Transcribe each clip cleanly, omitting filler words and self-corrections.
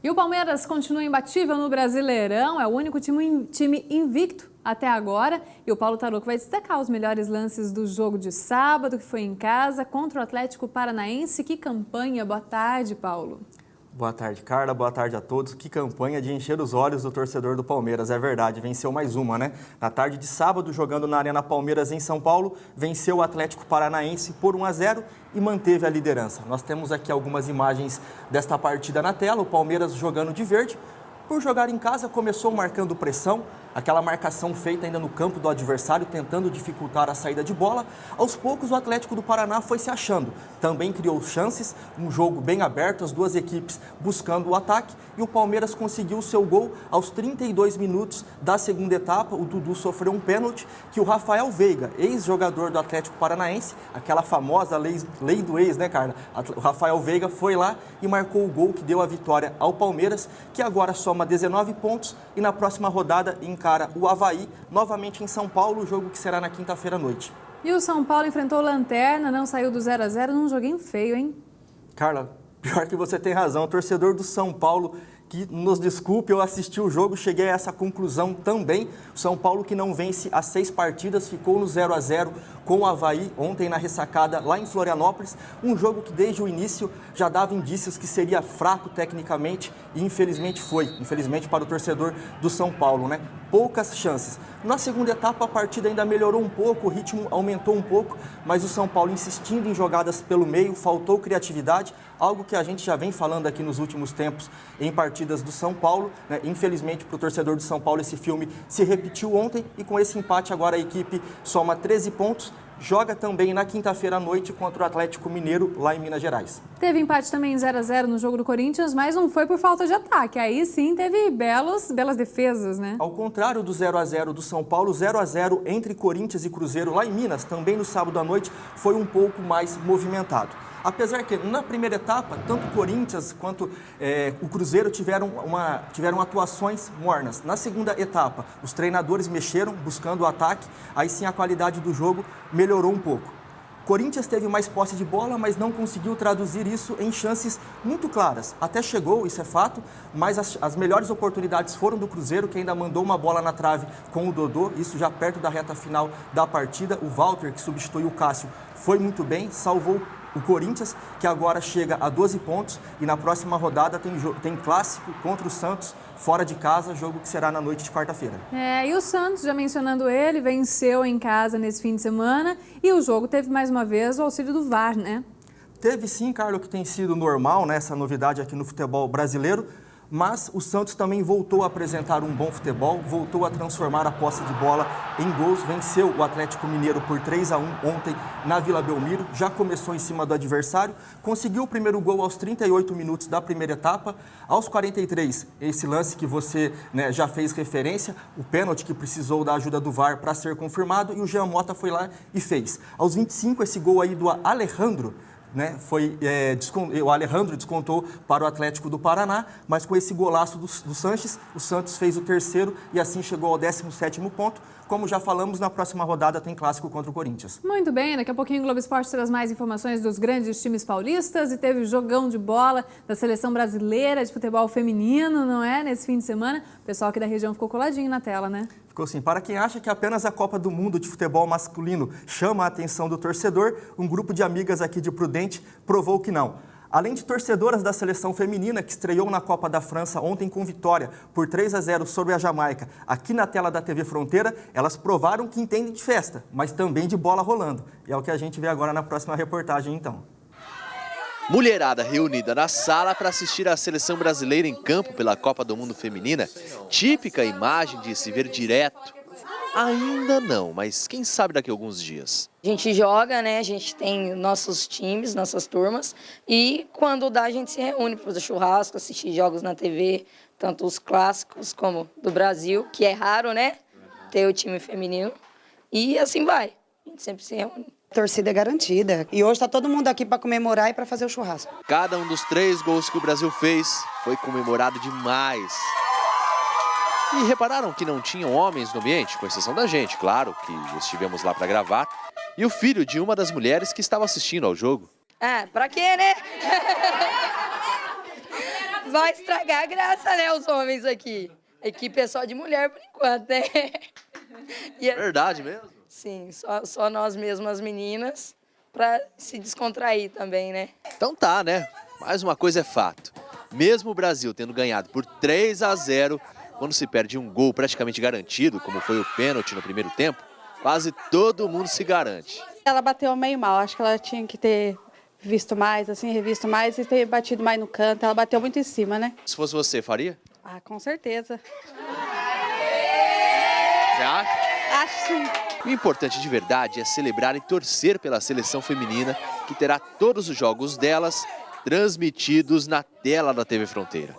E o Palmeiras continua imbatível no Brasileirão, é o único time invicto até agora. E o Paulo Taruco vai destacar os melhores lances do jogo de sábado, que foi em casa, contra o Atlético Paranaense. Que campanha! Boa tarde, Paulo. Boa tarde, Carla. Boa tarde a todos. Que campanha de encher os olhos do torcedor do Palmeiras, é verdade. Venceu mais uma, né? Na tarde de sábado, jogando na Arena Palmeiras em São Paulo, venceu o Atlético Paranaense por 1-0 e manteve a liderança. Nós temos aqui algumas imagens desta partida na tela. O Palmeiras jogando de verde. Por jogar em casa, começou marcando pressão, aquela marcação feita ainda no campo do adversário, tentando dificultar a saída de bola. Aos poucos, o Atlético do Paraná foi se achando. Também criou chances, um jogo bem aberto, as duas equipes buscando o ataque. E o Palmeiras conseguiu o seu gol aos 32 minutos da segunda etapa. O Dudu sofreu um pênalti que o Rafael Veiga, ex-jogador do Atlético Paranaense, aquela famosa lei do ex, né, Carla? O Rafael Veiga foi lá e marcou o gol que deu a vitória ao Palmeiras, que agora soma 19 pontos e na próxima rodada encara o Avaí, novamente em São Paulo, o jogo que será na quinta-feira à noite. E o São Paulo enfrentou o Lanterna, não saiu do 0-0 num joguinho feio, hein? Carla, pior que você tem razão, o torcedor do São Paulo, que nos desculpe, eu assisti o jogo, cheguei a essa conclusão também. O São Paulo, que não vence as 6 partidas, ficou no 0-0 com o Avaí ontem na ressacada lá em Florianópolis. Um jogo que desde o início já dava indícios que seria fraco tecnicamente e infelizmente foi. Infelizmente para o torcedor do São Paulo, né? Poucas chances. Na segunda etapa a partida ainda melhorou um pouco, o ritmo aumentou um pouco, mas o São Paulo insistindo em jogadas pelo meio, faltou criatividade, algo que a gente já vem falando aqui nos últimos tempos em partidas do São Paulo, né? Infelizmente para o torcedor do São Paulo esse filme se repetiu ontem e com esse empate agora a equipe soma 13 pontos. Joga também na quinta-feira à noite contra o Atlético Mineiro, lá em Minas Gerais. Teve empate também em 0-0 no jogo do Corinthians, mas não foi por falta de ataque. Aí sim teve belas defesas, né? Ao contrário do 0-0 do São Paulo, 0-0 entre Corinthians e Cruzeiro lá em Minas, também no sábado à noite, foi um pouco mais movimentado. Apesar que na primeira etapa, tanto o Corinthians quanto o Cruzeiro tiveram atuações mornas. Na segunda etapa, os treinadores mexeram, buscando o ataque, aí sim a qualidade do jogo melhorou um pouco. Corinthians teve mais posse de bola, mas não conseguiu traduzir isso em chances muito claras. Até chegou, isso é fato, mas as melhores oportunidades foram do Cruzeiro, que ainda mandou uma bola na trave com o Dodô, isso já perto da reta final da partida. O Walter, que substituiu o Cássio, foi muito bem, salvou o Corinthians, que agora chega a 12 pontos e na próxima rodada tem clássico contra o Santos, fora de casa, jogo que será na noite de quarta-feira. E o Santos, já mencionando ele, venceu em casa nesse fim de semana e o jogo teve mais uma vez o auxílio do VAR, né? Teve sim, Carlos, que tem sido normal, né, essa novidade aqui no futebol brasileiro. Mas o Santos também voltou a apresentar um bom futebol, voltou a transformar a posse de bola em gols, venceu o Atlético Mineiro por 3-1 ontem na Vila Belmiro, já começou em cima do adversário, conseguiu o primeiro gol aos 38 minutos da primeira etapa, aos 43, esse lance que você, né, já fez referência, o pênalti que precisou da ajuda do VAR para ser confirmado e o Jean Mota foi lá e fez. Aos 25, esse gol aí do Alejandro, né, o Alejandro descontou para o Atlético do Paraná, mas com esse golaço do Sanches, o Santos fez o terceiro e assim chegou ao 17º ponto. Como já falamos, na próxima rodada tem clássico contra o Corinthians. Muito bem, daqui a pouquinho o Globo Esporte traz mais informações dos grandes times paulistas e teve o jogão de bola da seleção brasileira de futebol feminino, não é? Nesse fim de semana, o pessoal aqui da região ficou coladinho na tela, né? Ficou assim, para quem acha que apenas a Copa do Mundo de futebol masculino chama a atenção do torcedor, um grupo de amigas aqui de Prudente provou que não. Além de torcedoras da seleção feminina, que estreou na Copa da França ontem com vitória por 3-0 sobre a Jamaica, aqui na tela da TV Fronteira, elas provaram que entendem de festa, mas também de bola rolando. E é o que a gente vê agora na próxima reportagem, então. Mulherada reunida na sala para assistir a seleção brasileira em campo pela Copa do Mundo Feminina, típica imagem de se ver direto. Ainda não, mas quem sabe daqui a alguns dias. A gente joga, né? A gente tem nossos times, nossas turmas e quando dá a gente se reúne para fazer churrasco, assistir jogos na TV, tanto os clássicos como do Brasil, que é raro, né? Ter o time feminino e assim vai. A gente sempre se reúne. A torcida é garantida. E hoje está todo mundo aqui para comemorar e para fazer o churrasco. Cada um dos 3 gols que o Brasil fez foi comemorado demais. E repararam que não tinham homens no ambiente, com exceção da gente, claro, que estivemos lá para gravar, e o filho de uma das mulheres que estava assistindo ao jogo. Pra quê, né? vai estragar a graça, né, os homens aqui. Equipe é só de mulher por enquanto, né? Verdade mesmo? Sim, só nós mesmas, as meninas, para se descontrair também, né? Então tá, né? Mais uma coisa é fato. Mesmo o Brasil tendo ganhado por 3-0, quando se perde um gol praticamente garantido, como foi o pênalti no primeiro tempo, quase todo mundo se garante. Ela bateu meio mal, acho que ela tinha que ter visto mais, assim, revisto mais e ter batido mais no canto. Ela bateu muito em cima, né? Se fosse você, faria? Ah, com certeza. Você acha? Acho sim. O importante de verdade é celebrar e torcer pela seleção feminina, que terá todos os jogos delas transmitidos na tela da TV Fronteira.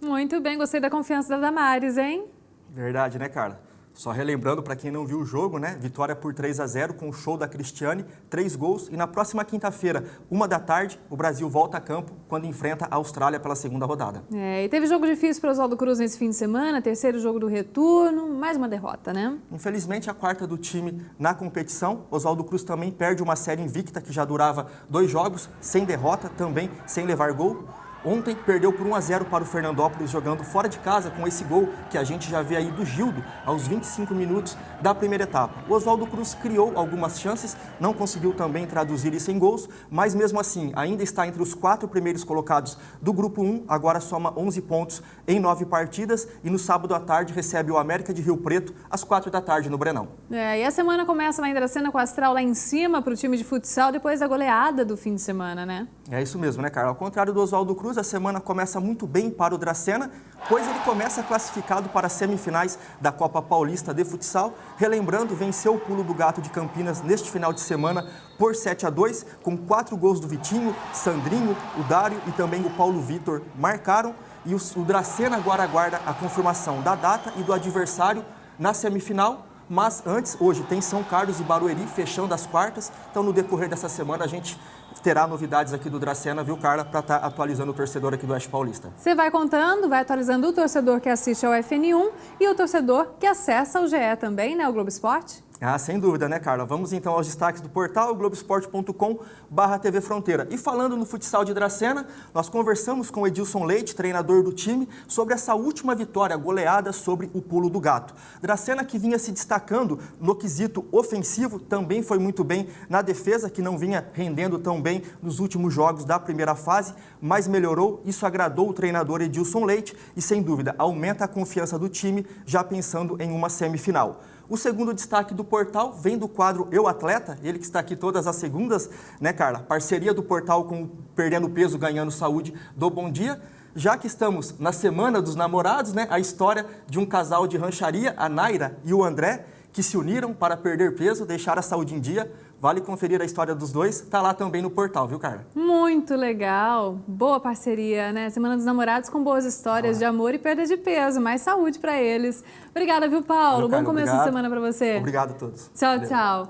Muito bem, gostei da confiança da Damares, hein? Verdade, né, Carla? Só relembrando, para quem não viu o jogo, né? Vitória por 3-0 com o show da Cristiane, 3 gols. E na próxima quinta-feira, 13h, o Brasil volta a campo quando enfrenta a Austrália pela segunda rodada. E teve jogo difícil para o Oswaldo Cruz nesse fim de semana, terceiro jogo do retorno, mais uma derrota, né? Infelizmente, a quarta do time na competição. Oswaldo Cruz também perde uma série invicta que já durava 2 jogos, sem derrota, também sem levar gol. Ontem perdeu por 1-0 para o Fernandópolis, jogando fora de casa com esse gol que a gente já vê aí do Gildo aos 25 minutos da primeira etapa. O Oswaldo Cruz criou algumas chances, não conseguiu também traduzir isso em gols, mas mesmo assim ainda está entre os 4 primeiros colocados do Grupo 1, agora soma 11 pontos em 9 partidas e no sábado à tarde recebe o América de Rio Preto às 4h no Brenão. E a semana começa lá em Dracena com a Astral lá em cima para o time de futsal depois da goleada do fim de semana, né? É isso mesmo, né, Carla? Ao contrário do Oswaldo Cruz, a semana começa muito bem para o Dracena, pois ele começa classificado para as semifinais da Copa Paulista de Futsal. Relembrando, venceu o Pulo do Gato de Campinas neste final de semana por 7-2, com 4 gols do Vitinho, Sandrinho, o Dário e também o Paulo Vitor marcaram. E o Dracena agora aguarda a confirmação da data e do adversário na semifinal. Mas antes, hoje, tem São Carlos e Barueri fechando as quartas. Então, no decorrer dessa semana, a gente terá novidades aqui do Dracena, viu, Carla, para estar atualizando o torcedor aqui do Oeste Paulista. Você vai contando, vai atualizando o torcedor que assiste ao FN1 e o torcedor que acessa o GE também, né, o Globo Esporte? Ah, sem dúvida, né, Carla? Vamos então aos destaques do portal globesport.com/TV Fronteira. E falando no futsal de Dracena, nós conversamos com o Edilson Leite, treinador do time, sobre essa última vitória goleada sobre o Pulo do Gato. Dracena, que vinha se destacando no quesito ofensivo, também foi muito bem na defesa, que não vinha rendendo tão bem nos últimos jogos da primeira fase, mas melhorou. Isso agradou o treinador Edilson Leite e, sem dúvida, aumenta a confiança do time, já pensando em uma semifinal. O segundo destaque do portal vem do quadro Eu Atleta, ele que está aqui todas as segundas, né, Carla? Parceria do portal com o Perdendo Peso, Ganhando Saúde do Bom Dia. Já que estamos na Semana dos Namorados, né, a história de um casal de rancharia, a Naira e o André, que se uniram para perder peso, deixar a saúde em dia. Vale conferir a história dos dois, tá lá também no portal, viu, Carla? Muito legal, boa parceria, né? Semana dos Namorados com boas histórias de amor e perda de peso, mais saúde para eles. Obrigada, viu, Paulo? Valeu, Carla, bom começo de semana para você. Obrigado a todos. Tchau, Valeu. tchau.